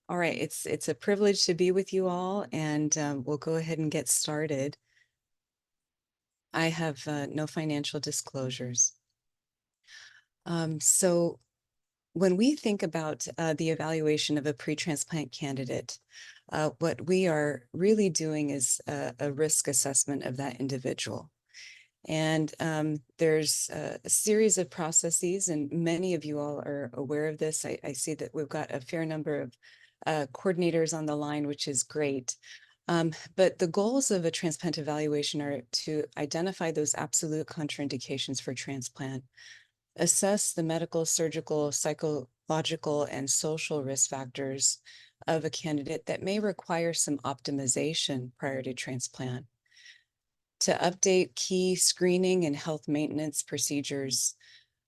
All right, it's a privilege to be with you all, and we'll go ahead and get started. I have no financial disclosures. So when we think about the evaluation of a pre-transplant candidate, what we are really doing is a risk assessment of that individual. And there's a series of processes, and many of you all are aware of this. I see that we've got a fair number of coordinators on the line, which is great. But the goals of a transplant evaluation are to identify those absolute contraindications for transplant, assess the medical, surgical, psychological, and social risk factors of a candidate that may require some optimization prior to transplant, to update key screening and health maintenance procedures,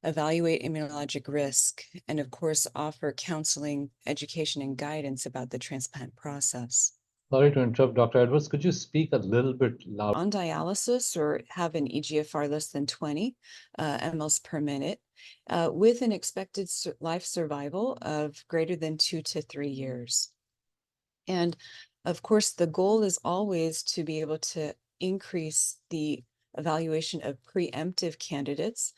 evaluate immunologic risk, and of course, offer counseling, education, and guidance about the transplant process. Sorry to interrupt, Dr. Edwards. Could you speak a little bit louder? On dialysis or have an eGFR less than 20 mLs per minute, with an expected life survival of greater than 2 to 3 years. And of course, the goal is always to be able to increase the evaluation of preemptive candidates,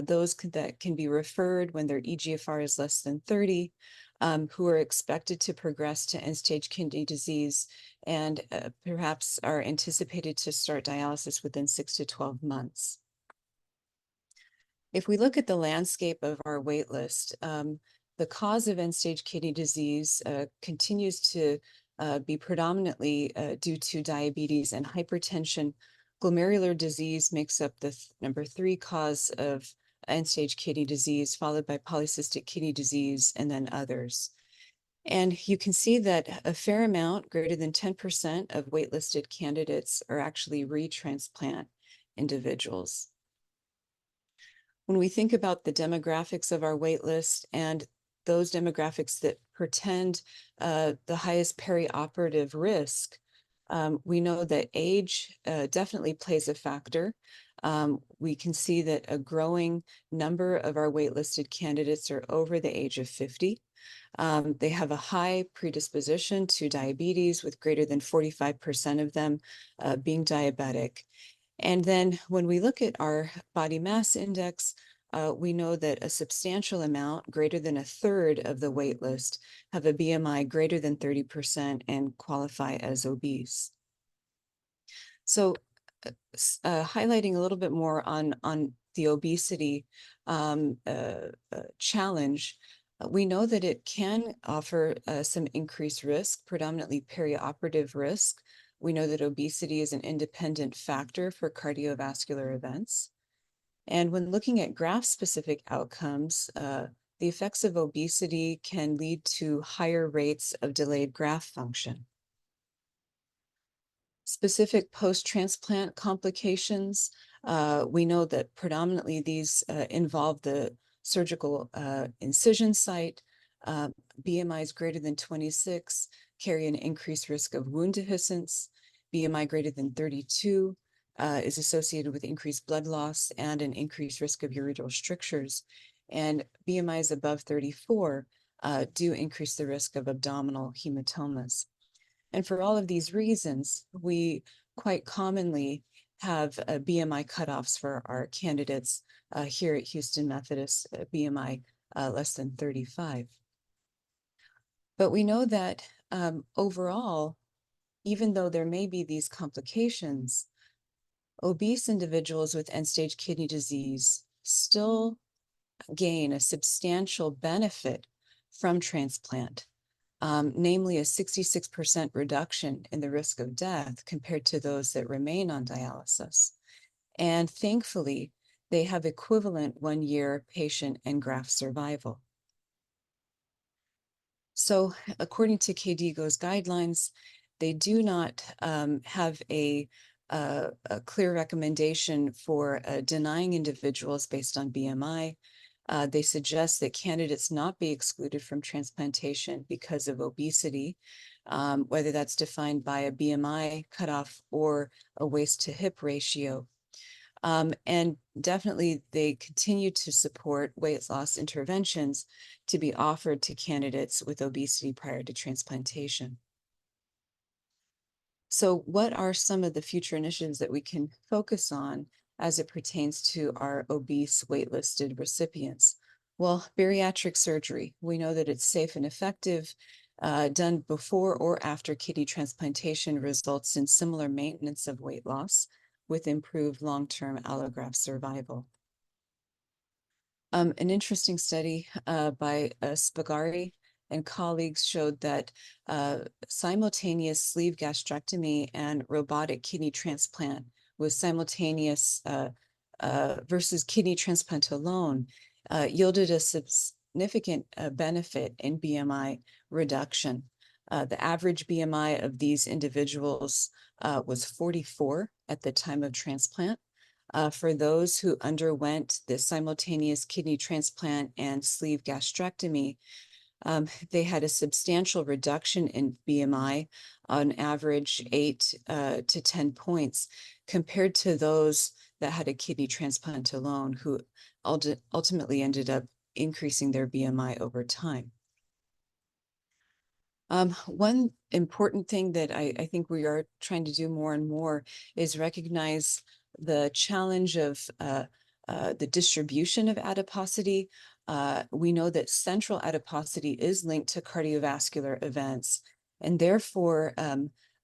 those that can be referred when their eGFR is less than 30, who are expected to progress to end-stage kidney disease and perhaps are anticipated to start dialysis within 6 to 12 months. If we look at the landscape of our wait list, the cause of end-stage kidney disease continues to be predominantly due to diabetes and hypertension. Glomerular disease makes up the number 3 cause of end-stage kidney disease, followed by polycystic kidney disease, and then others. And you can see that a fair amount, greater than 10% of waitlisted candidates are actually retransplant individuals. When we think about the demographics of our wait list and those demographics that portend the highest perioperative risk, we know that age definitely plays a factor. We can see that a growing number of our waitlisted candidates are over the age of 50. They have a high predisposition to diabetes, with greater than 45% of them being diabetic. And then when we look at our body mass index, we know that a substantial amount, greater than a third of the wait list, have a BMI greater than 30% and qualify as obese. So highlighting a little bit more on the obesity challenge, we know that it can offer some increased risk, predominantly perioperative risk. We know that obesity is an independent factor for cardiovascular events. And when looking at graft-specific outcomes, the effects of obesity can lead to higher rates of delayed graft function. Specific post-transplant complications, we know that predominantly these involve the surgical incision site. BMIs greater than 26 carry an increased risk of wound dehiscence. BMI greater than 32 is associated with increased blood loss and an increased risk of ureteral strictures. And BMIs above 34 do increase the risk of abdominal hematomas. And for all of these reasons, we quite commonly have BMI cutoffs for our candidates here at Houston Methodist, BMI less than 35. But we know that overall, even though there may be these complications, obese individuals with end-stage kidney disease still gain a substantial benefit from transplant. Namely a 66% reduction in the risk of death compared to those that remain on dialysis. And thankfully, they have equivalent 1-year patient and graft survival. So according to KDIGO's guidelines, they do not have a clear recommendation for denying individuals based on BMI. They suggest that candidates not be excluded from transplantation because of obesity, whether that's defined by a BMI cutoff or a waist to hip ratio. And definitely they continue to support weight loss interventions to be offered to candidates with obesity prior to transplantation. So what are some of the future initiatives that we can focus on as it pertains to our obese waitlisted recipients? Well, bariatric surgery. We know that it's safe and effective. Done before or after kidney transplantation results in similar maintenance of weight loss with improved long-term allograft survival. An interesting study by Spagari and colleagues showed that simultaneous sleeve gastrectomy and robotic kidney transplant with simultaneous versus kidney transplant alone yielded a significant benefit in BMI reduction. The average BMI of these individuals was 44 at the time of transplant. For those who underwent the simultaneous kidney transplant and sleeve gastrectomy, they had a substantial reduction in BMI, on average 8 to 10 points, compared to those that had a kidney transplant alone, who ultimately ended up increasing their BMI over time. One important thing that I think we are trying to do more and more is recognize the challenge of the distribution of adiposity. We know that central adiposity is linked to cardiovascular events, and therefore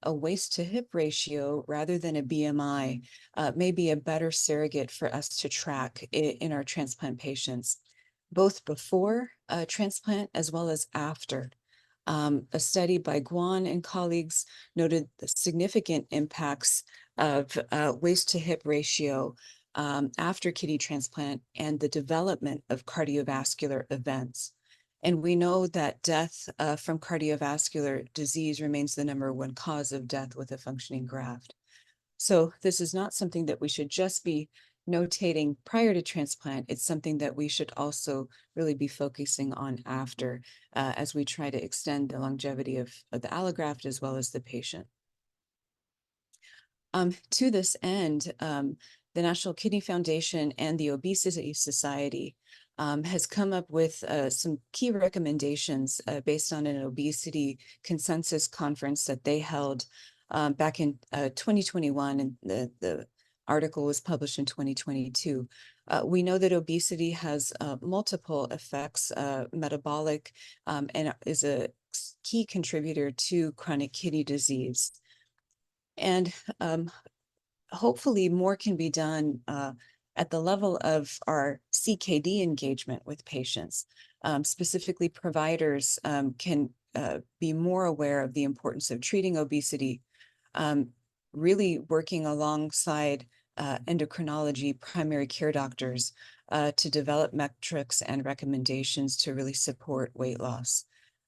a waist to hip ratio rather than a BMI may be a better surrogate for us to track in our transplant patients, both before transplant as well as after. A study by Guan and colleagues noted the significant impacts of waist to hip ratio after kidney transplant and the development of cardiovascular events. And we know that death from cardiovascular disease remains the #1 cause of death with a functioning graft. So this is not something that we should just be notating prior to transplant. It's something that we should also really be focusing on after as we try to extend the longevity of the allograft as well as the patient. To this end, the National Kidney Foundation and the Obesity Society has come up with some key recommendations based on an obesity consensus conference that they held back in 2021, and the article was published in 2022. We know that obesity has multiple effects, metabolic, and is a key contributor to chronic kidney disease. And hopefully more can be done at the level of our CKD engagement with patients. Specifically, providers can be more aware of the importance of treating obesity, really working alongside endocrinology primary care doctors to develop metrics and recommendations to really support weight loss.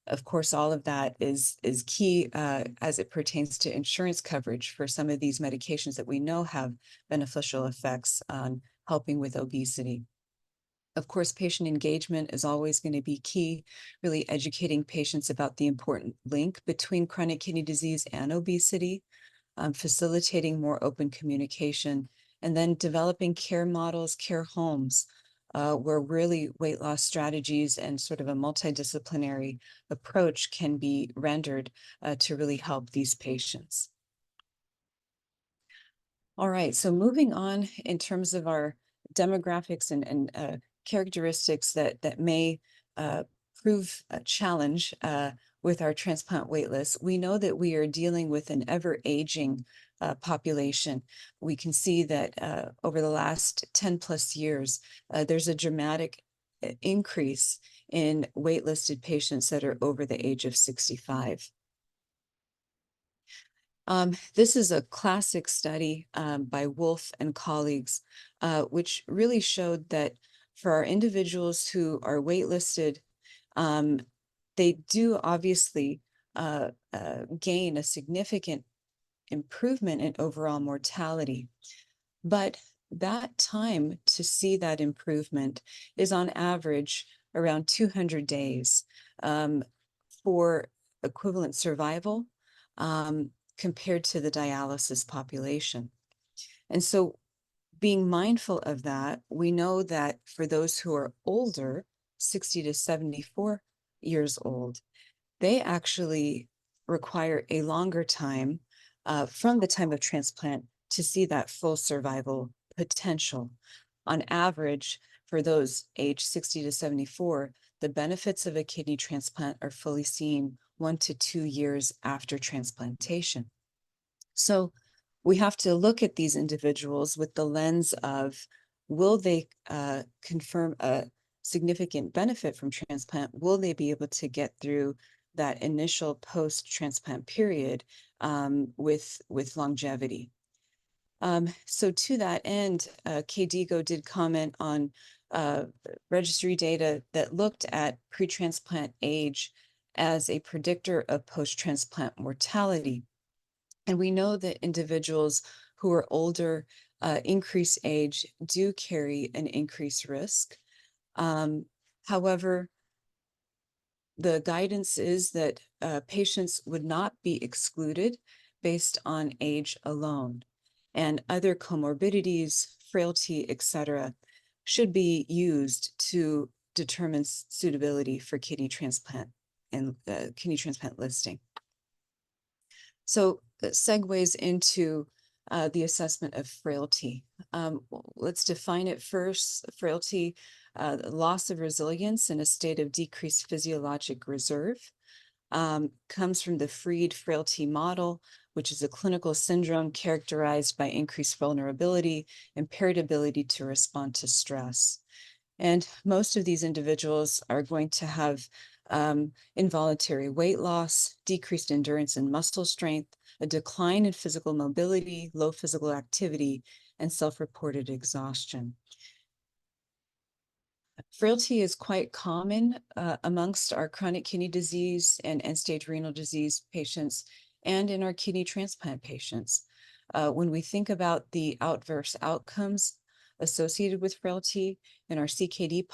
Of course, all of that is key as it pertains to insurance coverage for some of these medications that we know have beneficial effects on helping with obesity. Of course, patient engagement is always going to be key, really educating patients about the important link between chronic kidney disease and obesity, facilitating more open communication, and then developing care models, care homes, where really weight loss strategies and sort of a multidisciplinary approach can be rendered to really help these patients. All right, so moving on in terms of our demographics and characteristics that may prove a challenge with our transplant waitlist, we know that we are dealing with an ever-aging population. We can see that over the last 10 plus years, there's a dramatic increase in waitlisted patients that are over the age of 65. This is a classic study by Wolf and colleagues, which really showed that for our individuals who are waitlisted, they do obviously gain a significant improvement in overall mortality. But that time to see that improvement is on average around 200 days for equivalent survival compared to the dialysis population. And so being mindful of that, we know that for those who are older, 60 to 74 years old, they actually require a longer time from the time of transplant to see that full survival potential. On average, for those age 60 to 74, the benefits of a kidney transplant are fully seen 1 to 2 years after transplantation. So we have to look at these individuals with the lens of, will they confirm a significant benefit from transplant? Will they be able to get through that initial post-transplant period with longevity? So to that end, KDIGO did comment on registry data that looked at pre-transplant age as a predictor of post-transplant mortality. And we know that individuals who are older, increased age, do carry an increased risk. However, the guidance is that patients would not be excluded based on age alone, and other comorbidities, frailty, etc., should be used to determine suitability for kidney transplant and kidney transplant listing. So segues into the assessment of frailty. Let's define it first. Frailty, loss of resilience in a state of decreased physiologic reserve, comes from the Freed frailty model, which is a clinical syndrome characterized by increased vulnerability, impaired ability to respond to stress. And most of these individuals are going to have involuntary weight loss, decreased endurance and muscle strength, a decline in physical mobility, low physical activity, and self-reported exhaustion. Frailty is quite common amongst our chronic kidney disease and end-stage renal disease patients and in our kidney transplant patients. When we think about the adverse outcomes associated with frailty in our CKD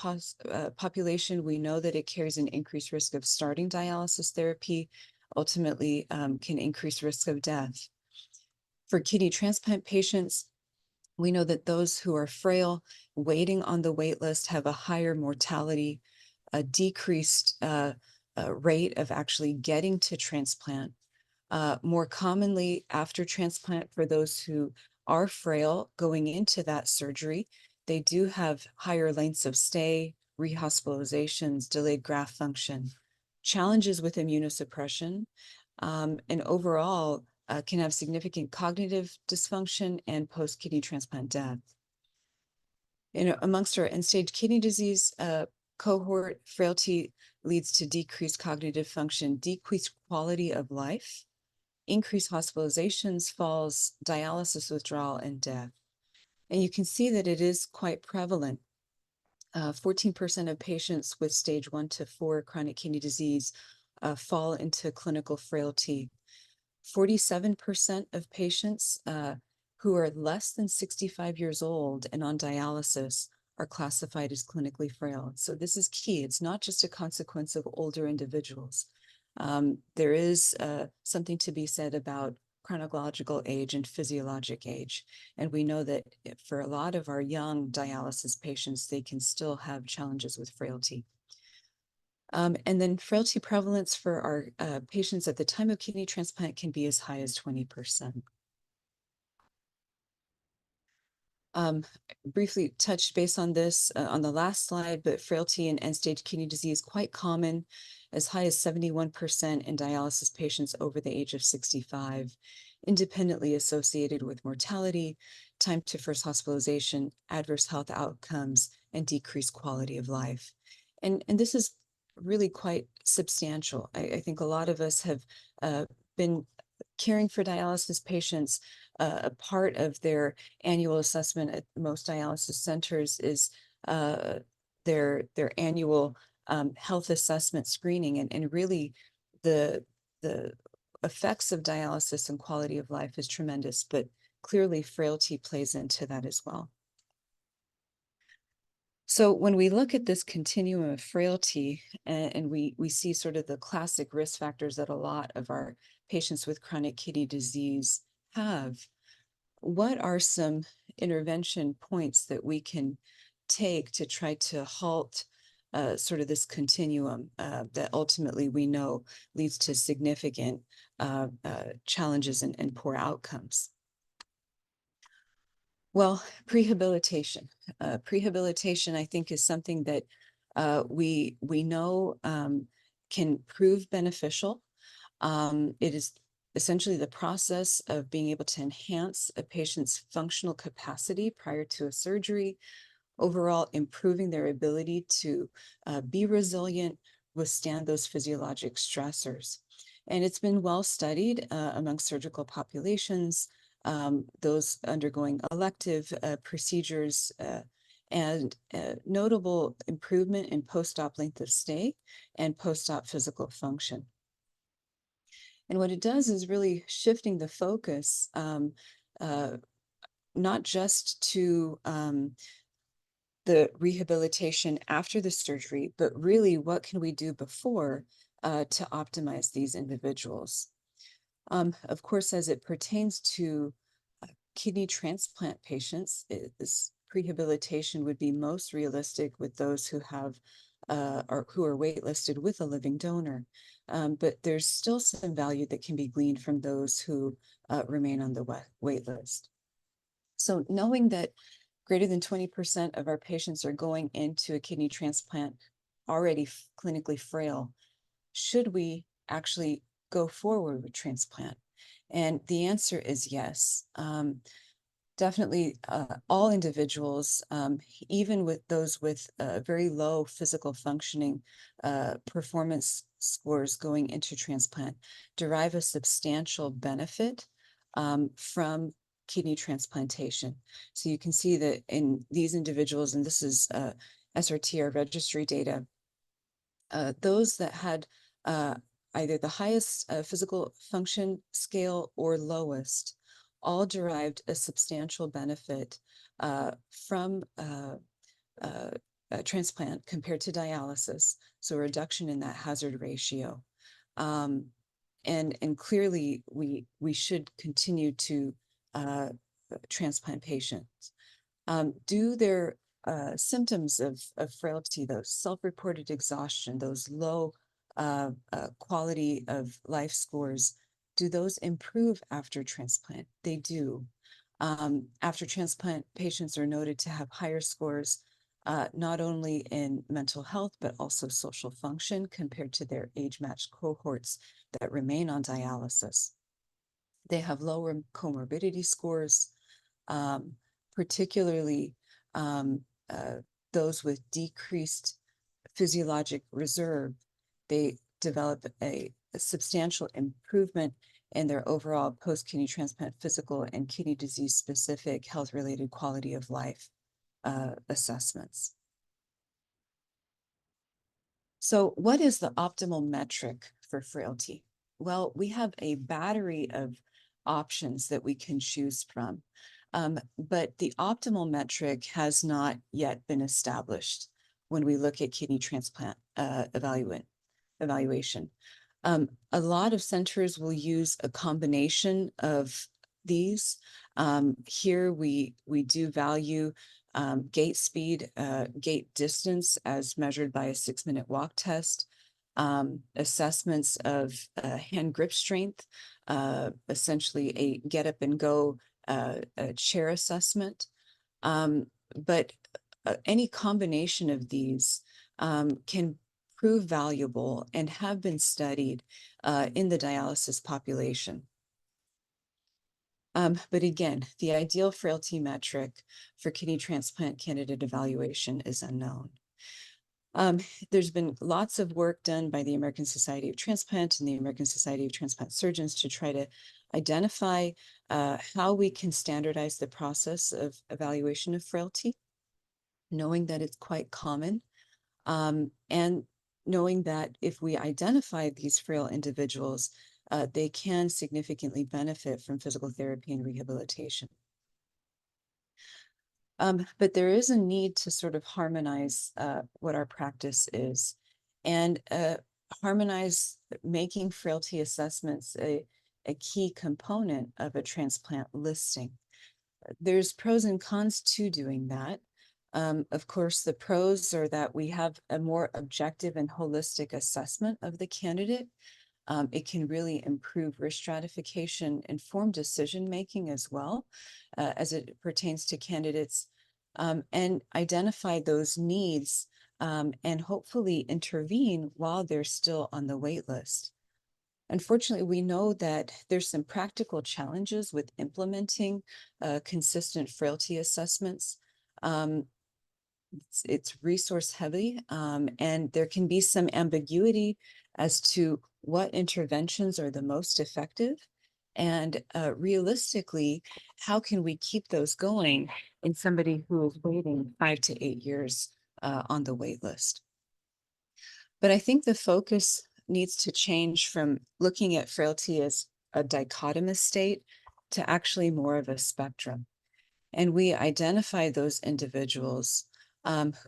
population, we know that it carries an increased risk of starting dialysis therapy, ultimately can increase risk of death. For kidney transplant patients, we know that those who are frail, waiting on the wait list, have a higher mortality, a decreased rate of actually getting to transplant. More commonly after transplant, for those who are frail going into that surgery, they do have higher lengths of stay, rehospitalizations, delayed graft function, challenges with immunosuppression, and overall can have significant cognitive dysfunction and post-kidney transplant death. Amongst our end-stage kidney disease cohort, frailty leads to decreased cognitive function, decreased quality of life, increased hospitalizations, falls, dialysis withdrawal, and death. And you can see that it is quite prevalent. 14% of patients with stage 1 to 4 chronic kidney disease fall into clinical frailty. 47% of patients who are less than 65 years old and on dialysis are classified as clinically frail. So this is key. It's not just a consequence of older individuals. There is something to be said about chronological age and physiologic age. And we know that for a lot of our young dialysis patients, they can still have challenges with frailty. And then frailty prevalence for our patients at the time of kidney transplant can be as high as 20%. Briefly touched base on this on the last slide, but frailty in end-stage kidney disease quite common, as high as 71% in dialysis patients over the age of 65, independently associated with mortality, time to first hospitalization, adverse health outcomes, and decreased quality of life. And this is really quite substantial. I think a lot of us have been caring for dialysis patients. A part of their annual assessment at most dialysis centers is their annual health assessment screening, and really the effects of dialysis and quality of life is tremendous, but clearly frailty plays into that as well. So when we look at this continuum of frailty and we see sort of the classic risk factors that a lot of our patients with chronic kidney disease have, what are some intervention points that we can take to try to halt sort of this continuum that ultimately we know leads to significant challenges and poor outcomes? Well, prehabilitation. Prehabilitation, I think, is something that we know can prove beneficial. It is essentially the process of being able to enhance a patient's functional capacity prior to a surgery, overall improving their ability to be resilient, withstand those physiologic stressors. And it's been well studied among surgical populations, those undergoing elective procedures, and notable improvement in post-op length of stay and post-op physical function. And what it does is really shifting the focus, not just to the rehabilitation after the surgery, but really what can we do before to optimize these individuals? Of course, as it pertains to kidney transplant patients, this prehabilitation would be most realistic with those who have or who are waitlisted with a living donor. But there's still some value that can be gleaned from those who remain on the wait list. So knowing that greater than 20% of our patients are going into a kidney transplant already clinically frail, should we actually go forward with transplant? And the answer is yes. Definitely all individuals, even with those with very low physical functioning performance scores going into transplant, derive a substantial benefit from kidney transplantation. So you can see that in these individuals, and this is SRTR registry data, those that had either the highest physical function scale or lowest all derived a substantial benefit from a transplant compared to dialysis, so a reduction in that hazard ratio. And clearly, we should continue to transplant patients. Do their symptoms of frailty, those self-reported exhaustion, those low quality of life scores, do those improve after transplant? They do. After transplant, patients are noted to have higher scores, not only in mental health, but also social function compared to their age-matched cohorts that remain on dialysis. They have lower comorbidity scores, particularly those with decreased physiologic reserve. They develop a substantial improvement in their overall post-kidney transplant physical and kidney disease-specific health-related quality of life assessments. So what is the optimal metric for frailty? Well, we have a battery of options that we can choose from, but the optimal metric has not yet been established when we look at kidney transplant evaluation. A lot of centers will use a combination of these. Here we do value gait speed, gait distance as measured by a 6-minute walk test, assessments of hand grip strength, essentially a get up and go a chair assessment. But any combination of these can prove valuable and have been studied in the dialysis population. But again, the ideal frailty metric for kidney transplant candidate evaluation is unknown. There's been lots of work done by the American Society of Transplant and the American Society of Transplant Surgeons to try to identify how we can standardize the process of evaluation of frailty, knowing that it's quite common, and knowing that if we identify these frail individuals, they can significantly benefit from physical therapy and rehabilitation. But there is a need to sort of harmonize what our practice is and harmonize making frailty assessments a key component of a transplant listing. there's pros and cons to doing that. Of course, the pros are that we have a more objective and holistic assessment of the candidate. It can really improve risk stratification, inform decision-making as well, as it pertains to candidates, and identify those needs, and hopefully intervene while they're still on the wait list. Unfortunately, we know that there's some practical challenges with implementing consistent frailty assessments. Um, it's resource heavy, and there can be some ambiguity as to what interventions are the most effective. And realistically, how can we keep those going in somebody who is waiting 5 to 8 years on the wait list? But I think the focus needs to change from looking at frailty as a dichotomous state to actually more of a spectrum. And we identify those individuals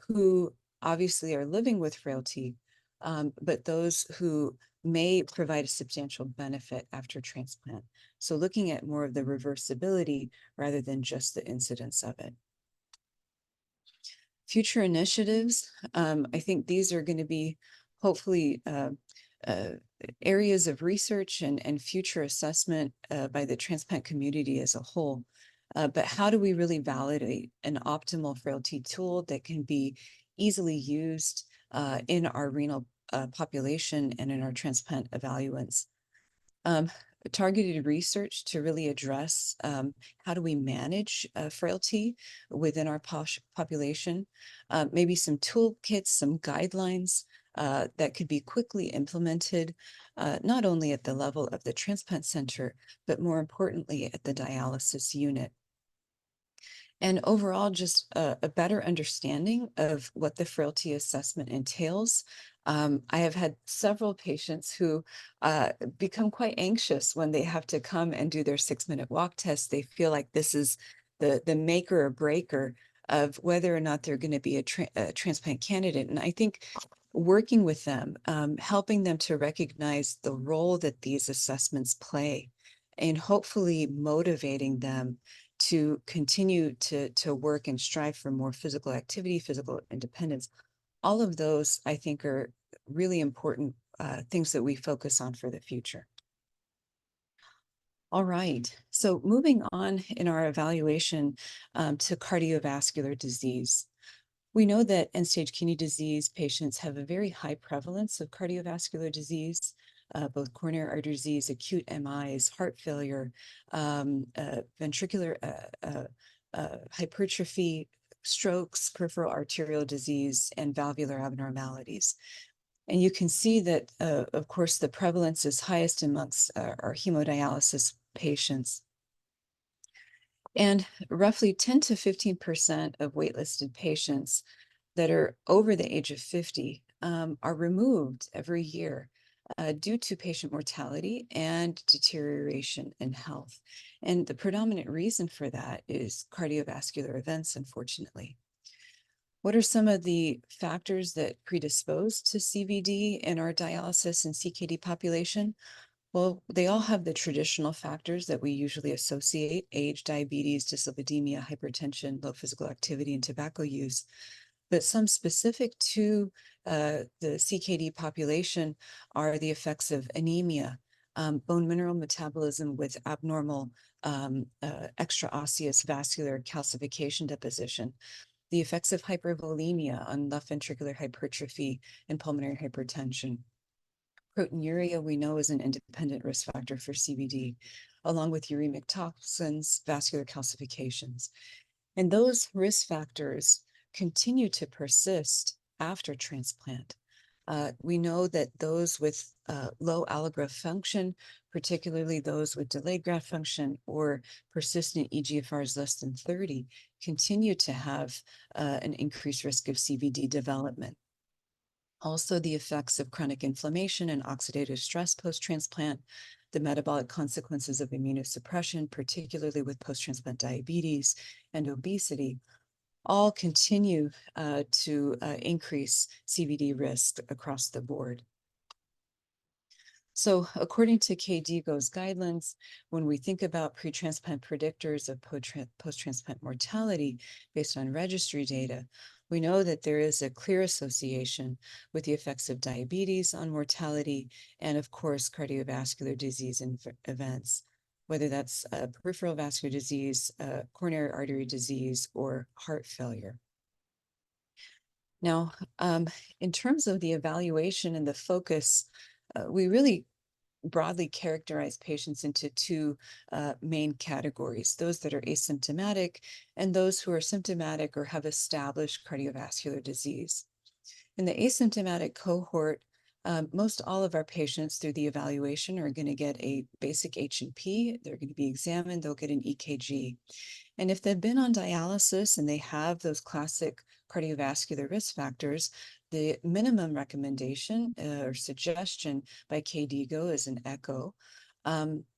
who obviously are living with frailty, but those who may provide a substantial benefit after transplant. So looking at more of the reversibility rather than just the incidence of it. Future initiatives, I think these are going to be hopefully uh, areas of research and future assessment by the transplant community as a whole. But how do we really validate an optimal frailty tool that can be easily used in our renal population and in our transplant evaluants? Targeted research to really address how do we manage frailty within our population, maybe some toolkits, some guidelines that could be quickly implemented, not only at the level of the transplant center, but more importantly at the dialysis unit. And overall, just a better understanding of what the frailty assessment entails. I have had several patients who become quite anxious when they have to come and do their 6-minute walk test. They feel like this is the maker or breaker of whether or not they're going to be a transplant candidate. And I think working with them, helping them to recognize the role that these assessments play, and hopefully motivating them to continue to work and strive for more physical activity, physical independence. All of those, I think, are really important things that we focus on for the future. All right, so moving on in our evaluation to cardiovascular disease. We know that end-stage kidney disease patients have a very high prevalence of cardiovascular disease, both coronary artery disease, acute MIs, heart failure, ventricular hypertrophy, strokes, peripheral arterial disease, and valvular abnormalities. And you can see that, of course, the prevalence is highest amongst our hemodialysis patients. And roughly 10 to 15% of waitlisted patients that are over the age of 50 are removed every year due to patient mortality and deterioration in health. And the predominant reason for that is cardiovascular events, unfortunately. What are some of the factors that predispose to CVD in our dialysis and CKD population? Well, they all have the traditional factors that we usually associate: age, diabetes, dyslipidemia, hypertension, low physical activity, and tobacco use. But some specific to the CKD population are the effects of anemia, bone mineral metabolism with abnormal extraosseous vascular calcification deposition, the effects of hypervolemia on left ventricular hypertrophy and pulmonary hypertension. Proteinuria, we know, is an independent risk factor for CVD, along with uremic toxins, vascular calcifications. And those risk factors continue to persist after transplant. We know that those with low allograft function, particularly those with delayed graft function or persistent eGFRs less than 30, continue to have an increased risk of CVD development. Also, the effects of chronic inflammation and oxidative stress post-transplant, the metabolic consequences of immunosuppression, particularly with post-transplant diabetes and obesity, all continue to increase CVD risk across the board. So according to KDIGO's guidelines, when we think about pre-transplant predictors of post-transplant mortality based on registry data, we know that there is a clear association with the effects of diabetes on mortality and, of course, cardiovascular disease and events, whether that's peripheral vascular disease, coronary artery disease, or heart failure. Now, in terms of the evaluation and the focus, we really broadly characterize patients into two main categories, those that are asymptomatic and those who are symptomatic or have established cardiovascular disease. In the asymptomatic cohort, most all of our patients through the evaluation are going to get a basic H&P. They're going to be examined. They'll get an EKG. And if they've been on dialysis and they have those classic cardiovascular risk factors, the minimum recommendation or suggestion by KDIGO is an echo.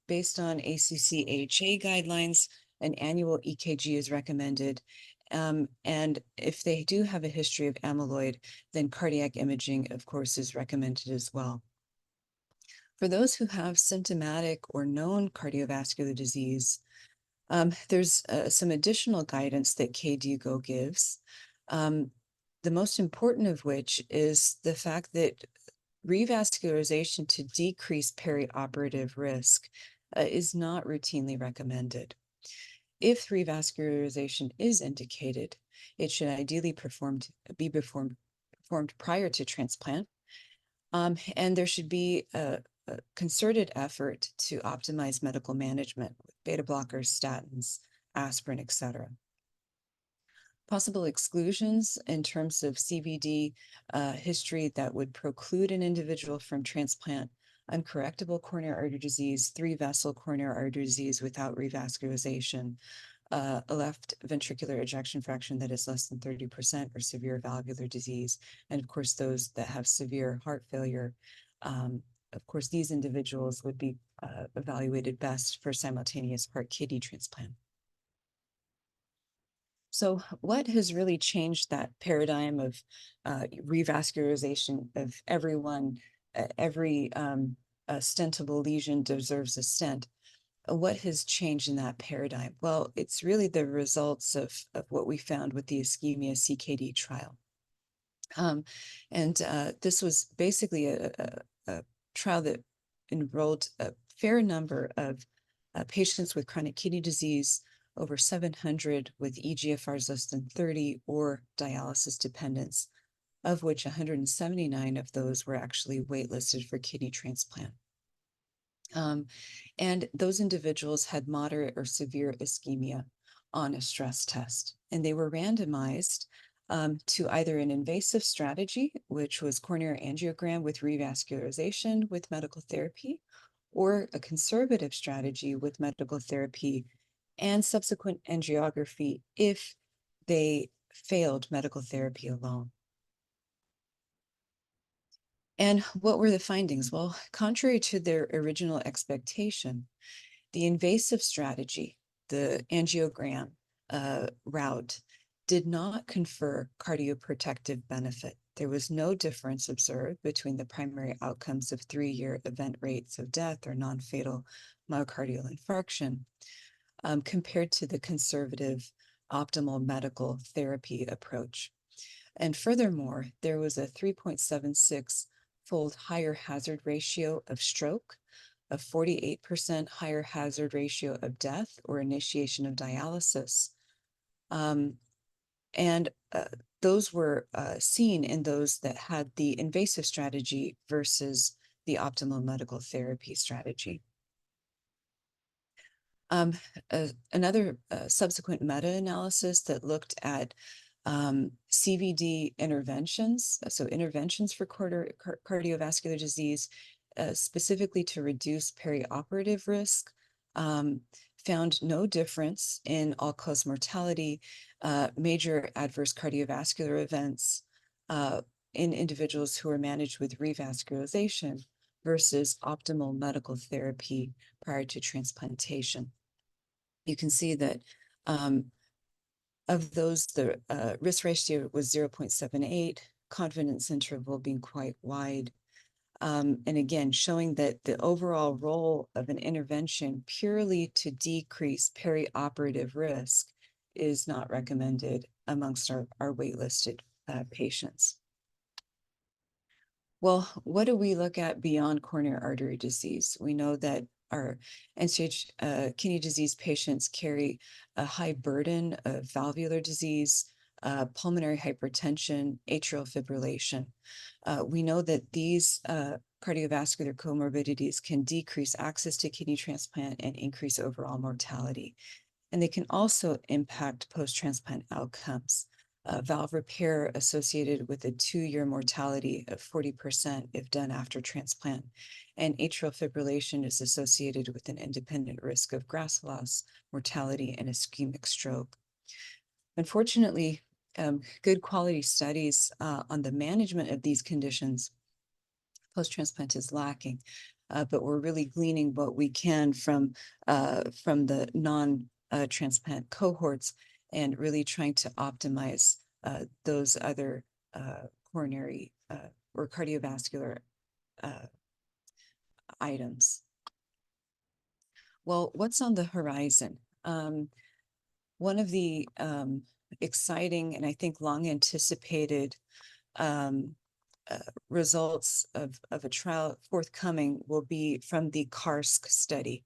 Based on ACC/AHA guidelines, an annual EKG is recommended. And if they do have a history of amyloid, then cardiac imaging, of course, is recommended as well. For those who have symptomatic or known cardiovascular disease, there's some additional guidance that KDIGO gives. The most important of which is the fact that revascularization to decrease perioperative risk is not routinely recommended. If revascularization is indicated, it should ideally be performed prior to transplant. And there should be a concerted effort to optimize medical management with beta blockers, statins, aspirin, etc. Possible exclusions in terms of CVD history that would preclude an individual from transplant: uncorrectable coronary artery disease, 3-vessel coronary artery disease without revascularization, a left ventricular ejection fraction that is less than 30%, or severe valvular disease, and of course those that have severe heart failure. Of course, these individuals would be evaluated best for simultaneous heart-kidney transplant. So what has really changed that paradigm of revascularization of everyone, every stentable lesion deserves a stent? What has changed in that paradigm? Well, it's really the results of what we found with the ischemia CKD trial. This was basically a trial that enrolled a fair number of patients with chronic kidney disease, over 700 with eGFRs less than 30 or dialysis dependence, of which 179 of those were actually waitlisted for kidney transplant. And those individuals had moderate or severe ischemia on a stress test, and they were randomized to either an invasive strategy, which was coronary angiogram with revascularization with medical therapy, or a conservative strategy with medical therapy and subsequent angiography if they failed medical therapy alone. And what were the findings? Well, contrary to their original expectation, the invasive strategy, the angiogram route, did not confer cardioprotective benefit. There was no difference observed between the primary outcomes of 3-year event rates of death or non-fatal myocardial infarction compared to the conservative optimal medical therapy approach. And furthermore, there was a 3.76-fold higher hazard ratio of stroke, a 48% higher hazard ratio of death or initiation of dialysis. Those were seen in those that had the invasive strategy versus the optimal medical therapy strategy. Another subsequent meta-analysis that looked at CVD interventions, so interventions for cardiovascular disease, specifically to reduce perioperative risk, found no difference in all-cause mortality, major adverse cardiovascular events in individuals who are managed with revascularization versus optimal medical therapy prior to transplantation. You can see that of those, the risk ratio was 0.78, confidence interval being quite wide. And again, showing that the overall role of an intervention purely to decrease perioperative risk is not recommended amongst our waitlisted patients. Well, what do we look at beyond coronary artery disease? We know that our end-stage kidney disease patients carry a high burden of valvular disease, pulmonary hypertension, atrial fibrillation. We know that these cardiovascular comorbidities can decrease access to kidney transplant and increase overall mortality. And they can also impact post-transplant outcomes. Valve repair associated with a 2-year mortality of 40% if done after transplant. And atrial fibrillation is associated with an independent risk of graft loss, mortality, and ischemic stroke. Unfortunately, good quality studies on the management of these conditions post-transplant is lacking, but we're really gleaning what we can from the non-transplant cohorts and really trying to optimize those other coronary or cardiovascular items. Well, what's on the horizon? One of the exciting and I think long anticipated results of a trial forthcoming will be from the CARSC study,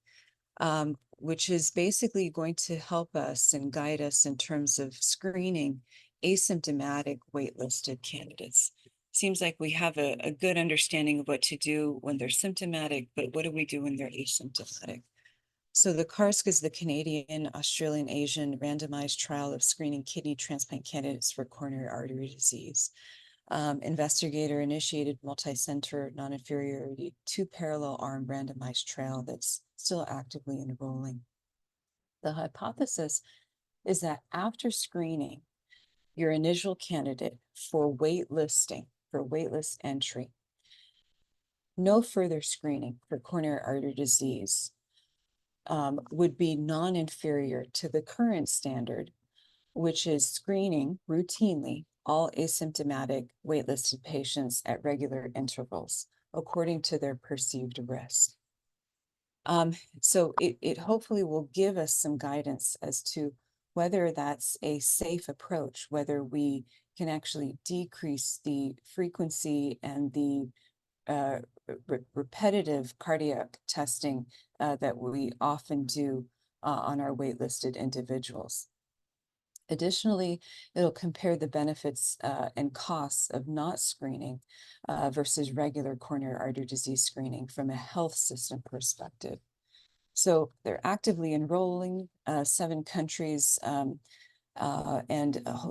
which is basically going to help us and guide us in terms of screening asymptomatic waitlisted candidates. Seems like we have a good understanding of what to do when they're symptomatic, but what do we do when they're asymptomatic? So the CARSC is the Canadian, Australian, Asian randomized trial of screening kidney transplant candidates for coronary artery disease. Investigator-initiated, multi-center, non-inferiority, 2 parallel arm randomized trial that's still actively enrolling. The hypothesis is that after screening, your initial candidate for waitlisting, for waitlist entry, no further screening for coronary artery disease would be non-inferior to the current standard, which is screening routinely all asymptomatic waitlisted patients at regular intervals according to their perceived risk. So it hopefully will give us some guidance as to whether that's a safe approach, whether we can actually decrease the frequency and the repetitive cardiac testing that we often do on our waitlisted individuals. Additionally, it'll compare the benefits and costs of not screening versus regular coronary artery disease screening from a health system perspective. So they're actively enrolling 7 countries and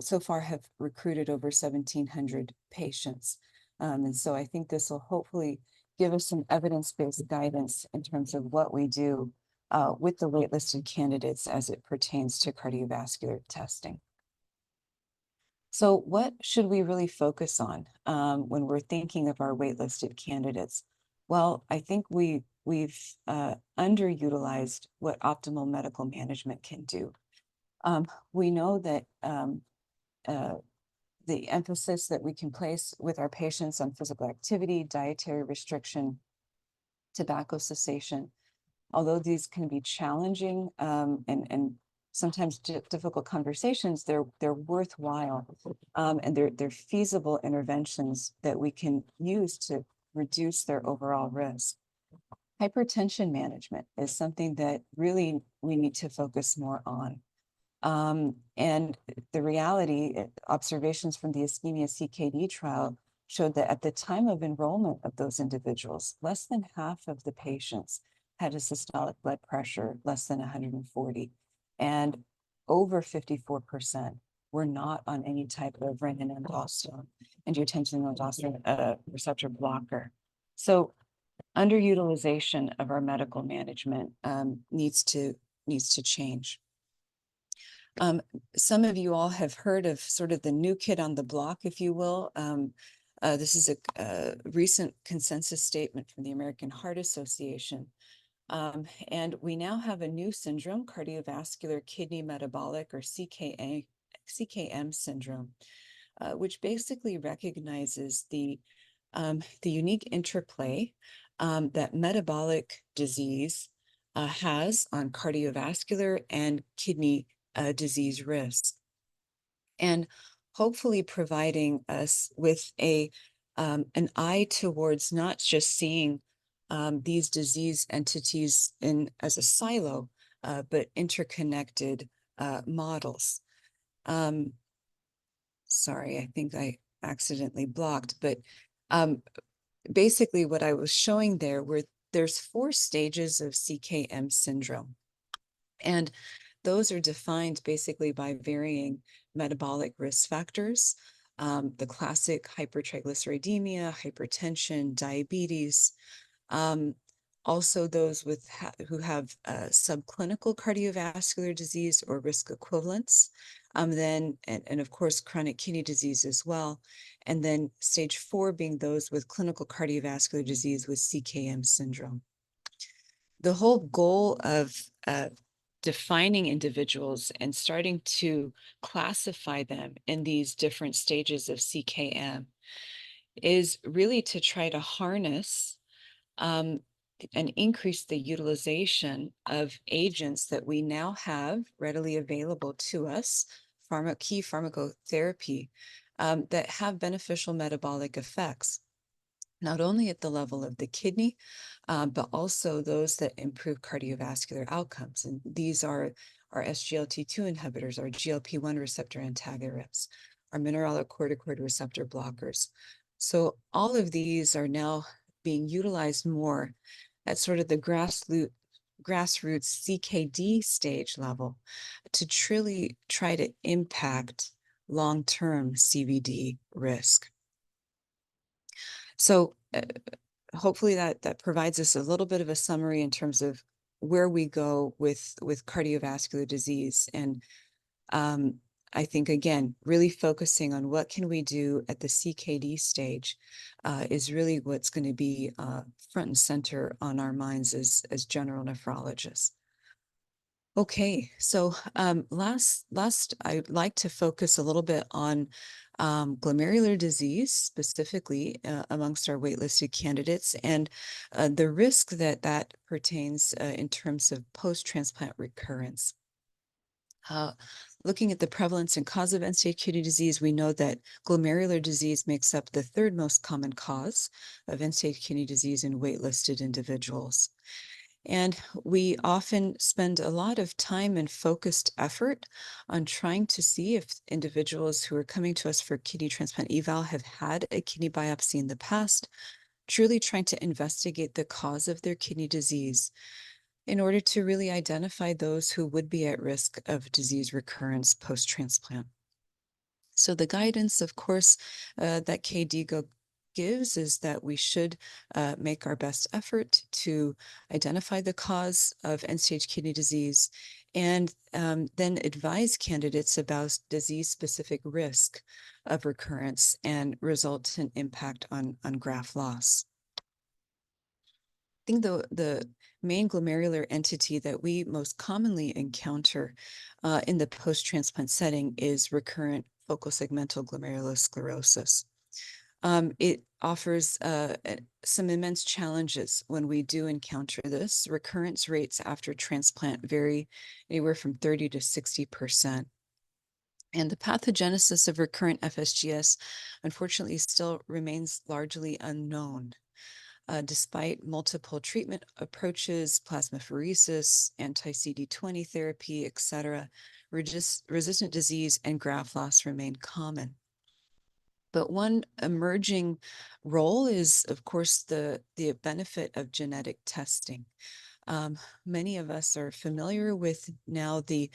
so far have recruited over 1,700 patients. And so I think this will hopefully give us some evidence-based guidance in terms of what we do with the waitlisted candidates as it pertains to cardiovascular testing. So what should we really focus on when we're thinking of our waitlisted candidates? Well, I think we've underutilized what optimal medical management can do. We know that the emphasis that we can place with our patients on physical activity, dietary restriction, tobacco cessation, although these can be challenging and sometimes difficult conversations, they're worthwhile and they're feasible interventions that we can use to reduce their overall risk. Hypertension management is something that really we need to focus more on. And the reality, observations from the ischemia CKD trial showed that at the time of enrollment of those individuals, less than half of the patients had a systolic blood pressure less than 140, and over 54% were not on any type of renin-aldosterone, angiotensin-aldosterone receptor blocker. So underutilization of our medical management needs to change. Some of you all have heard of sort of the new kid on the block, if you will. This is a recent consensus statement from the American Heart Association. And we now have a new syndrome, cardiovascular kidney metabolic or CKM syndrome, which basically recognizes the the unique interplay that metabolic disease has on cardiovascular and kidney disease risk, and hopefully providing us with an eye towards not just seeing these disease entities as a silo, but interconnected models. Sorry, I think I accidentally blocked, but basically what I was showing there were there's 4 stages of CKM syndrome. And those are defined basically by varying metabolic risk factors, the classic hypertriglyceridemia, hypertension, diabetes, also those who have subclinical cardiovascular disease or risk equivalents, and of course chronic kidney disease as well, and then stage 4 being those with clinical cardiovascular disease with CKM syndrome. The whole goal of defining individuals and starting to classify them in these different stages of CKM is really to try to harness and increase the utilization of agents that we now have readily available to us, key pharmacotherapy, that have beneficial metabolic effects, not only at the level of the kidney, but also those that improve cardiovascular outcomes. And these are our SGLT2 inhibitors, our GLP-1 receptor antagonists, our mineralocorticoid receptor blockers. So all of these are now being utilized more at sort of the grassroots CKD stage level to truly try to impact long-term CVD risk. So hopefully that provides us a little bit of a summary in terms of where we go with cardiovascular disease. And I think, again, really focusing on what can we do at the CKD stage is really what's going to be front and center on our minds as general nephrologists. Okay, so last I'd like to focus a little bit on glomerular disease, specifically amongst our waitlisted candidates, and the risk that pertains in terms of post-transplant recurrence. Looking at the prevalence and cause of end-stage kidney disease, we know that glomerular disease makes up the 3rd most common cause of end-stage kidney disease in waitlisted individuals. And we often spend a lot of time and focused effort on trying to see if individuals who are coming to us for kidney transplant eval have had a kidney biopsy in the past, truly trying to investigate the cause of their kidney disease in order to really identify those who would be at risk of disease recurrence post-transplant. So the guidance, of course, that KDIGO gives is that we should make our best effort to identify the cause of end-stage kidney disease and then advise candidates about disease-specific risk of recurrence and resultant impact on graft loss. I think the main glomerular entity that we most commonly encounter in the post-transplant setting is recurrent focal segmental glomerulosclerosis. It offers some immense challenges when we do encounter this. Recurrence rates after transplant vary anywhere from 30 to 60%. And the pathogenesis of recurrent FSGS, unfortunately, still remains largely unknown. Despite multiple treatment approaches, plasmapheresis, anti-CD20 therapy, etc., resistant disease and graft loss remain common. But one emerging role is, of course, the benefit of genetic testing. Many of us are familiar with now the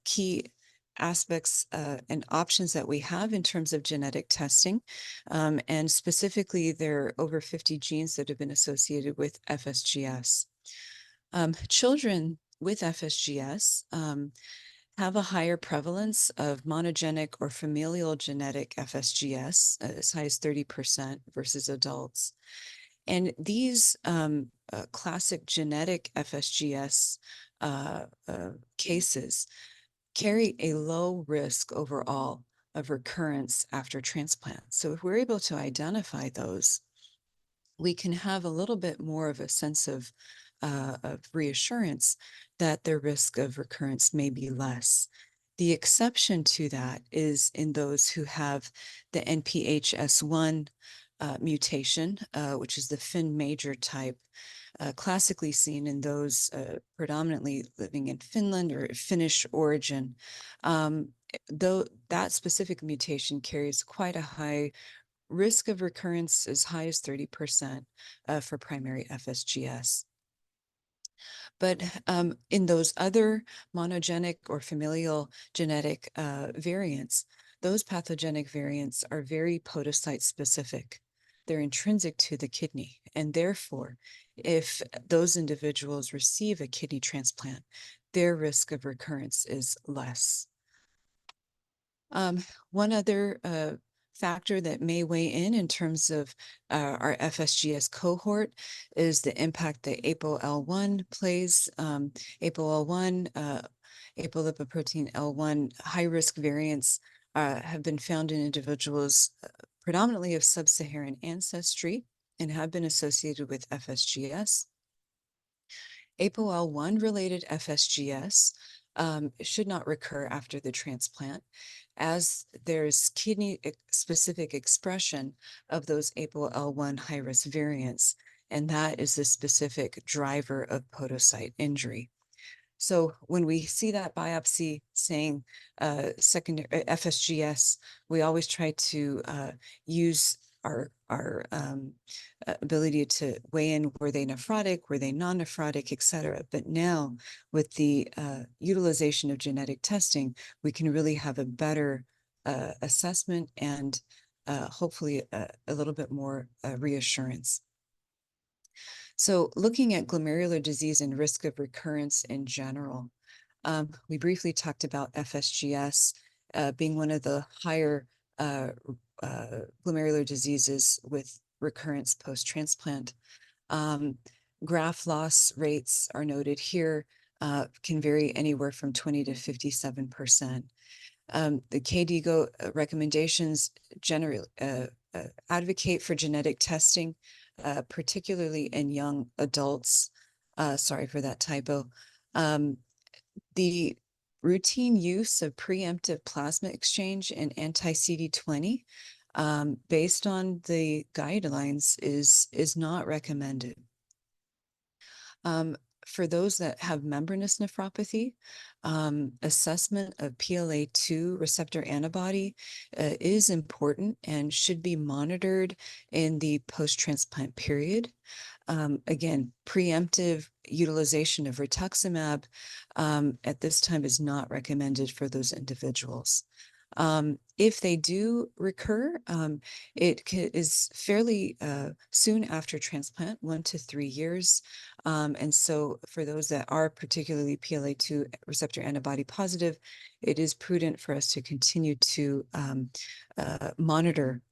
key aspects and options that we have in terms of genetic testing. And specifically, there are over 50 genes that have been associated with FSGS. Children with FSGS have a higher prevalence of monogenic or familial genetic FSGS, as high as 30% versus adults. And these classic genetic FSGS cases carry a low risk overall of recurrence after transplant. So if we're able to identify those, we can have a little bit more of a sense of reassurance that their risk of recurrence may be less. The exception to that is in those who have the NPHS1 mutation, which is the Fin major type, classically seen in those predominantly living in Finland or Finnish origin. Though that specific mutation carries quite a high risk of recurrence, as high as 30% for primary FSGS. But in those other monogenic or familial genetic variants, those pathogenic variants are very podocyte specific. They're intrinsic to the kidney. And therefore, if those individuals receive a kidney transplant, their risk of recurrence is less. One other factor that may weigh in terms of our FSGS cohort is the impact that ApoL1 plays. ApoL1, apolipoprotein L1, high-risk variants have been found in individuals predominantly of sub-Saharan ancestry and have been associated with FSGS. ApoL1 related FSGS should not recur after the transplant, as there's kidney specific expression of those ApoL1 high-risk variants, and that is the specific driver of podocyte injury. So when we see that biopsy saying secondary FSGS, we always try to use our ability to weigh in, were they nephrotic, were they non-nephrotic, et cetera. But now with the utilization of genetic testing, we can really have a better assessment and hopefully a little bit more reassurance. So looking at glomerular disease and risk of recurrence in general, we briefly talked about FSGS being one of the higher glomerular diseases with recurrence post-transplant. Graft loss rates are noted here, can vary anywhere from 20 to 57%. The KDIGO recommendations generally advocate for genetic testing, particularly in young adults. Sorry for that typo. The routine use of preemptive plasma exchange and anti-CD20 based on the guidelines is not recommended. For those that have membranous nephropathy, assessment of PLA2 receptor antibody is important and should be monitored in the post-transplant period. Again, preemptive utilization of rituximab at this time is not recommended for those individuals. If they do recur, it is fairly soon after transplant, 1 to 3 years. And so for those that are particularly PLA2 receptor antibody positive, it is prudent for us to continue to monitor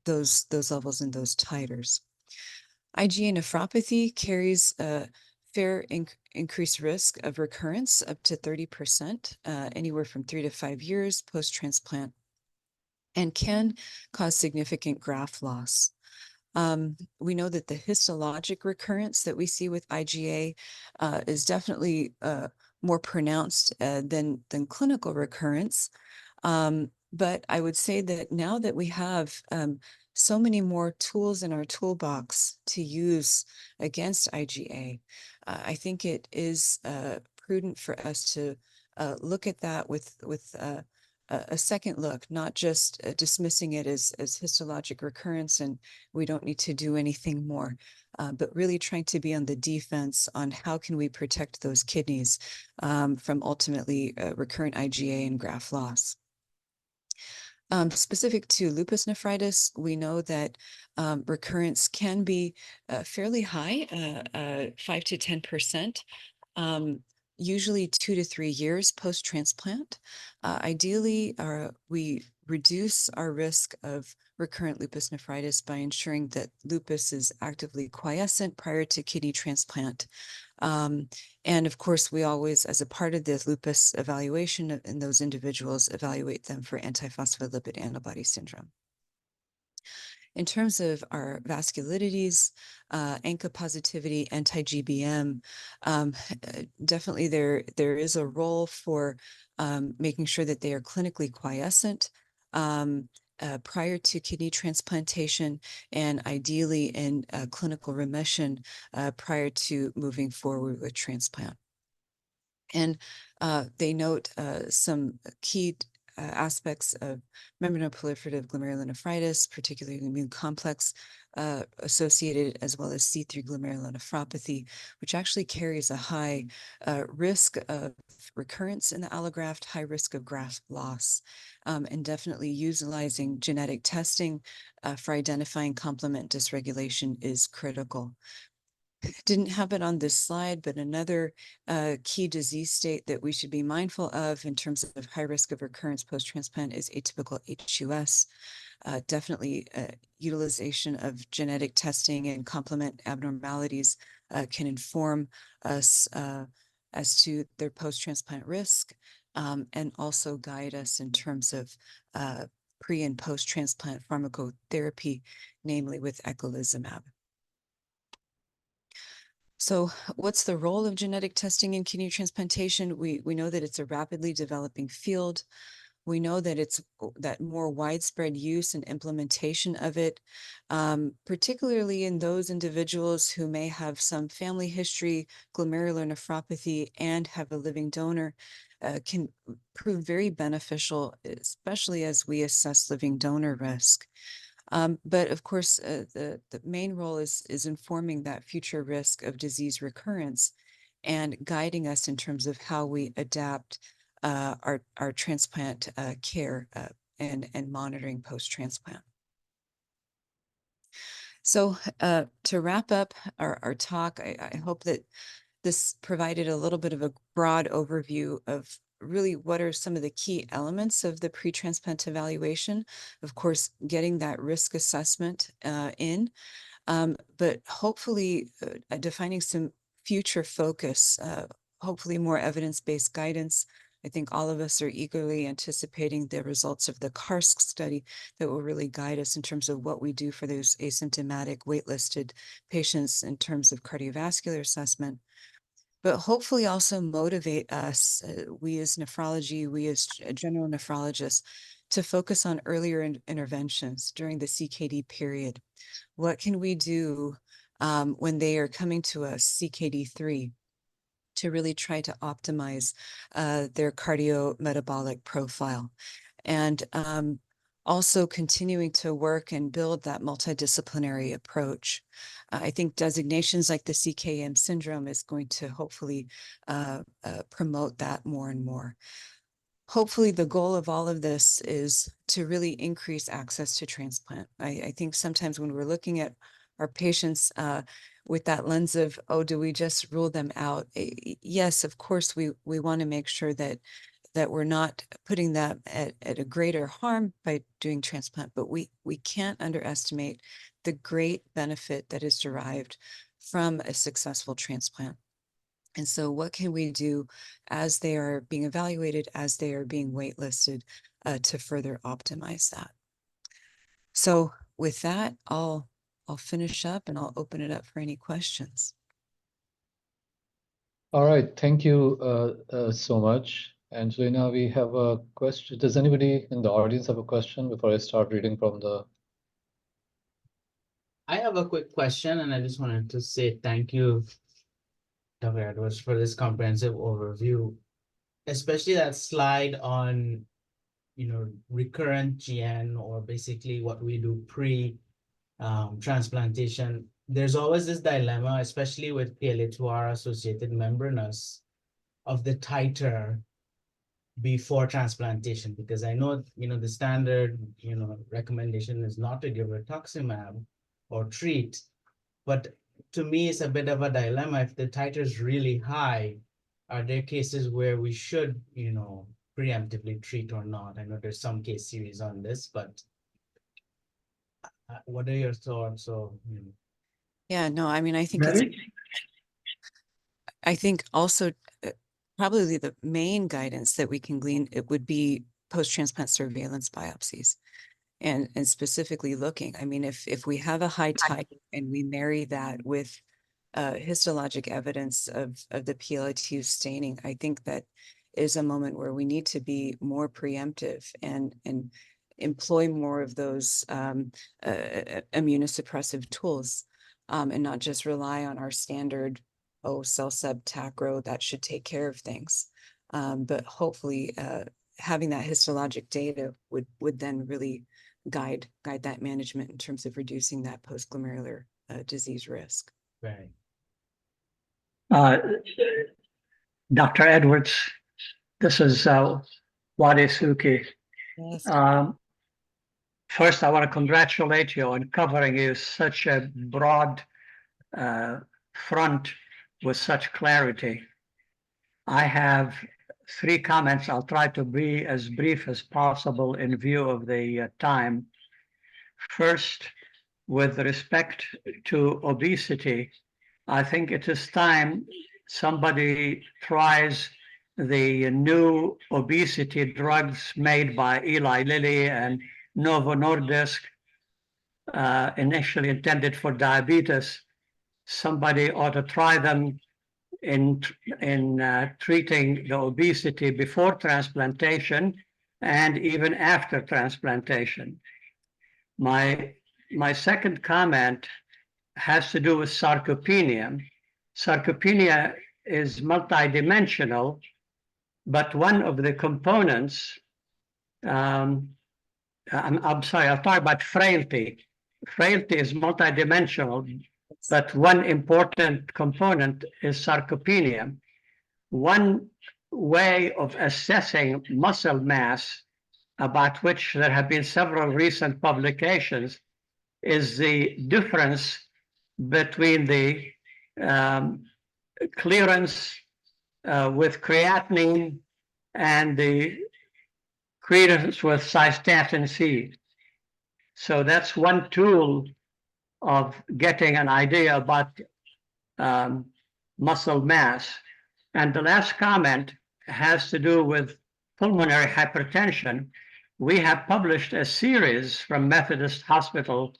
those levels and those titers. IgA nephropathy carries a fair increased risk of recurrence up to 30%, anywhere from 3 to 5 years post-transplant, and can cause significant graft loss. We know that the histologic recurrence that we see with IgA is definitely more pronounced than clinical recurrence. But I would say that now that we have so many more tools in our toolbox to use against IgA, I think it is prudent for us to look at that with a second look, not just dismissing it as histologic recurrence and we don't need to do anything more, but really trying to be on the defense on how can we protect those kidneys from ultimately recurrent IgA and graft loss. Specific to lupus nephritis, we know that recurrence can be fairly high, 5 to 10%. Usually 2 to 3 years post-transplant. Ideally, we reduce our risk of recurrent lupus nephritis by ensuring that lupus is actively quiescent prior to kidney transplant. And of course, we always, as a part of the lupus evaluation in those individuals, evaluate them for antiphospholipid antibody syndrome. In terms of our vasculitides, ANCA positivity, anti-GBM, definitely there is a role for making sure that they are clinically quiescent prior to kidney transplantation, and ideally in clinical remission prior to moving forward with transplant. And they note some key aspects of membranoproliferative glomerulonephritis, particularly immune complex associated, as well as C3 glomerulonephropathy, which actually carries a high risk of recurrence in the allograft, high risk of graft loss, and definitely utilizing genetic testing for identifying complement dysregulation is critical. Didn't have it on this slide, but another key disease state that we should be mindful of in terms of high risk of recurrence post-transplant is atypical HUS. Definitely utilization of genetic testing and complement abnormalities can inform us as to their post-transplant risk, and also guide us in terms of pre- and post-transplant pharmacotherapy, namely with eculizumab. So what's the role of genetic testing in kidney transplantation? We know that it's a rapidly developing field. We know that it's that more widespread use and implementation of it, particularly in those individuals who may have some family history, glomerular nephropathy, and have a living donor, can prove very beneficial, especially as we assess living donor risk. But of course, the main role is informing that future risk of disease recurrence and guiding us in terms of how we adapt our transplant care and monitoring post-transplant. So to wrap up our talk, I hope that this provided a little bit of a broad overview of really what are some of the key elements of the pre-transplant evaluation. Of course, getting that risk assessment in, but hopefully defining some future focus, hopefully more evidence-based guidance. I think all of us are eagerly anticipating the results of the CARSC study that will really guide us in terms of what we do for those asymptomatic waitlisted patients in terms of cardiovascular assessment, but hopefully also motivate us, we as nephrology, we as general nephrologists, to focus on earlier interventions during the CKD period. What can we do when they are coming to us, CKD3, to really try to optimize their cardiometabolic profile? And also continuing to work and build that multidisciplinary approach. I think designations like the CKM syndrome is going to hopefully promote that more and more. Hopefully the goal of all of this is to really increase access to transplant. I think sometimes when we're looking at our patients with that lens of, oh, do we just rule them out? Yes, of course, we want to make sure that we're not putting them at a greater harm by doing transplant, but we can't underestimate the great benefit that is derived from a successful transplant. And so what can we do as they are being evaluated, as they are being waitlisted, to further optimize that? So with that, I'll finish up and I'll open it up for any questions. All right, thank you so much. Angelina, we have a question. Does anybody in the audience have a question before I start reading from the... I have a quick question, and I just wanted to say thank you, Dr. Edwards, for this comprehensive overview, especially that slide on, recurrent GN, or basically what we do pre-transplantation. There's always this dilemma, especially with PLA2R associated membranous, of the titer before transplantation, because I know, the standard, recommendation is not to give rituximab or treat, but to me, it's a bit of a dilemma. If the titer is really high, are there cases where we should, preemptively treat or not? I know there's some case series on this, but What are your thoughts? So, Yeah, no, I mean, I think it's, Very, I think also probably the main guidance that we can glean, it would be post-transplant surveillance biopsies. And specifically looking, I mean, if we have a high titer and we marry that with histologic evidence of the PLA2 staining, I think that is a moment where we need to be more preemptive and employ more of those immunosuppressive tools, and not just rely on our standard, cell sub tacro, that should take care of things. But hopefully having that histologic data would then really guide that management in terms of reducing that post-glomerular disease risk. right. Dr. Edwards, this is Wade Suki. Yes. First, I want to congratulate you on covering you such a broad front with such clarity. I have 3 comments. I'll try to be as brief as possible in view of the time. First, with respect to obesity, I think it is time somebody tries the new obesity drugs made by Eli Lilly and Novo Nordisk, initially intended for diabetes. Somebody ought to try them in treating the obesity before transplantation and even after transplantation. My second comment has to do with sarcopenia. Sarcopenia is multidimensional, but one of the components, I'm sorry, I'll talk about frailty. Frailty is multidimensional, but one important component is sarcopenia. One way of assessing muscle mass, about which there have been several recent publications, is the difference between the clearance with creatinine and the clearance with cystatin C. So that's one tool of getting an idea about muscle mass. And the last comment has to do with pulmonary hypertension. We have published a series from Methodist Hospital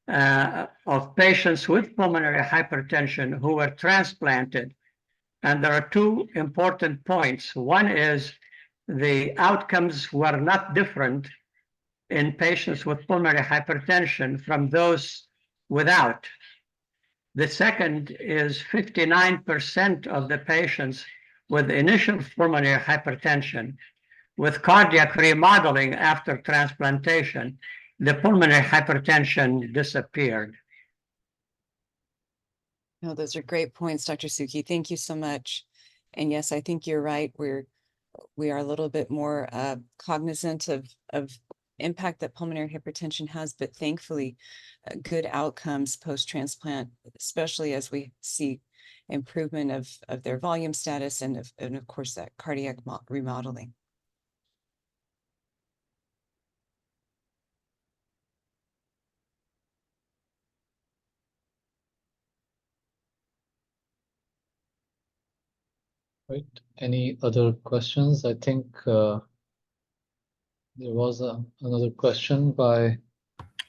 of patients with pulmonary hypertension who were transplanted. And there are 2 important points. One is the outcomes were not different in patients with pulmonary hypertension from those without. The second is 59% of the patients with initial pulmonary hypertension with cardiac remodeling after transplantation, the pulmonary hypertension disappeared. No, those are great points, Dr. Suki. Thank you so much. And yes, I think you're right. We are a little bit more cognizant of impact that pulmonary hypertension has, but thankfully good outcomes post-transplant, especially as we see improvement of their volume status and of course that cardiac remodeling. Right. Any other questions? I think there was another question by.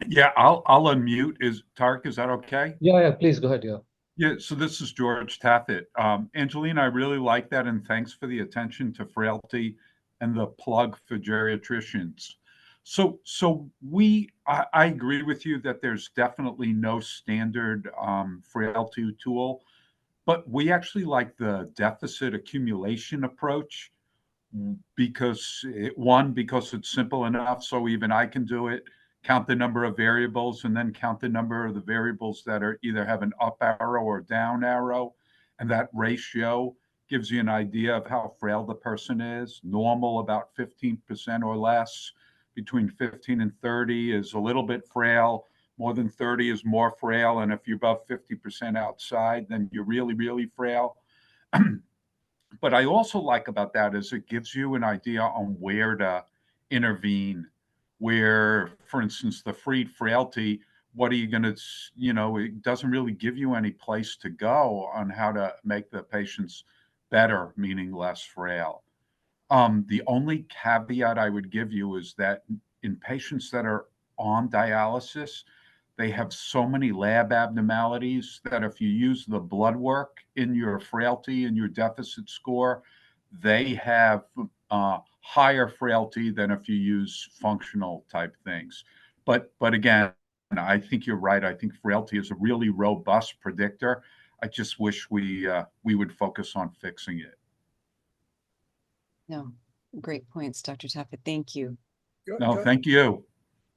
Yeah, I'll unmute. Tariq, is that okay? Yeah, please go ahead. Yeah. Yeah, so this is George Taffet. Angelina, I really like that, and thanks for the attention to frailty and the plug for geriatricians. So I agree with you that there's definitely no standard frailty tool, but we actually like the deficit accumulation approach because it's simple enough, so even I can do it. Count the number of variables and then count the number of the variables that are either have an up arrow or down arrow. And that ratio gives you an idea of how frail the person is. Normal, about 15% or less. Between 15 and 30 is a little bit frail. More than 30 is more frail. And if you're above 50% outside, then you're really, really frail. But I also like about that is it gives you an idea on where to intervene where, for instance, the frailty, what are you going to, it doesn't really give you any place to go on how to make the patients better, meaning less frail. The only caveat I would give you is that in patients that are on dialysis, they have so many lab abnormalities that if you use the blood work in your frailty and your deficit score, they have higher frailty than if you use functional type things. But again, I think you're right. I think frailty is a really robust predictor. I just wish we would focus on fixing it. No, great points, Dr. Taffet. Thank you. No, thank you.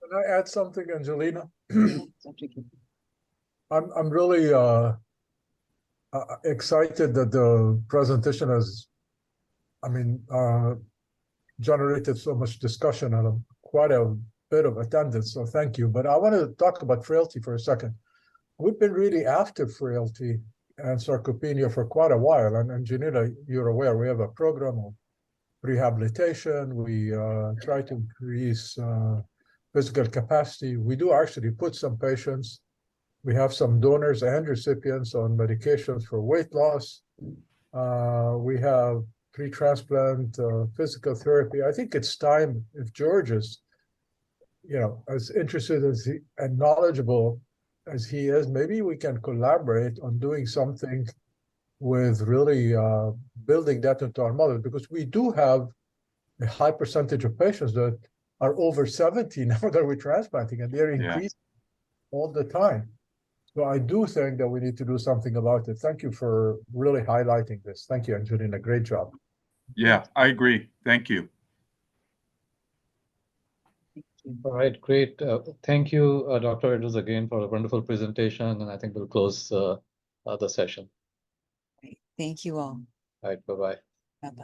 Can I add something, Angelina? Dr. Keith. I'm really excited that the presentation has, generated so much discussion and quite a bit of attendance, so thank you. But I want to talk about frailty for a second. We've been really after frailty and sarcopenia for quite a while, and Angelina, you're aware, we have a program of rehabilitation. We try to increase physical capacity. We do actually put some patients, we have some donors and recipients on medications for weight loss. We have pre-transplant physical therapy. I think it's time, if George is, as interested as he and knowledgeable as he is, maybe we can collaborate on doing something with really building that into our model, because we do have a high percentage of patients that are over 70 now that we're transplanting, and they're increasing all the time. So I do think that we need to do something about it. Thank you for really highlighting this. Thank you, Angelina. Great job. Yeah, I agree. Thank you. All right, great. Thank you, Dr. Edwards, again for a wonderful presentation, and I think we'll close the session. Thank you all. All right, bye-bye.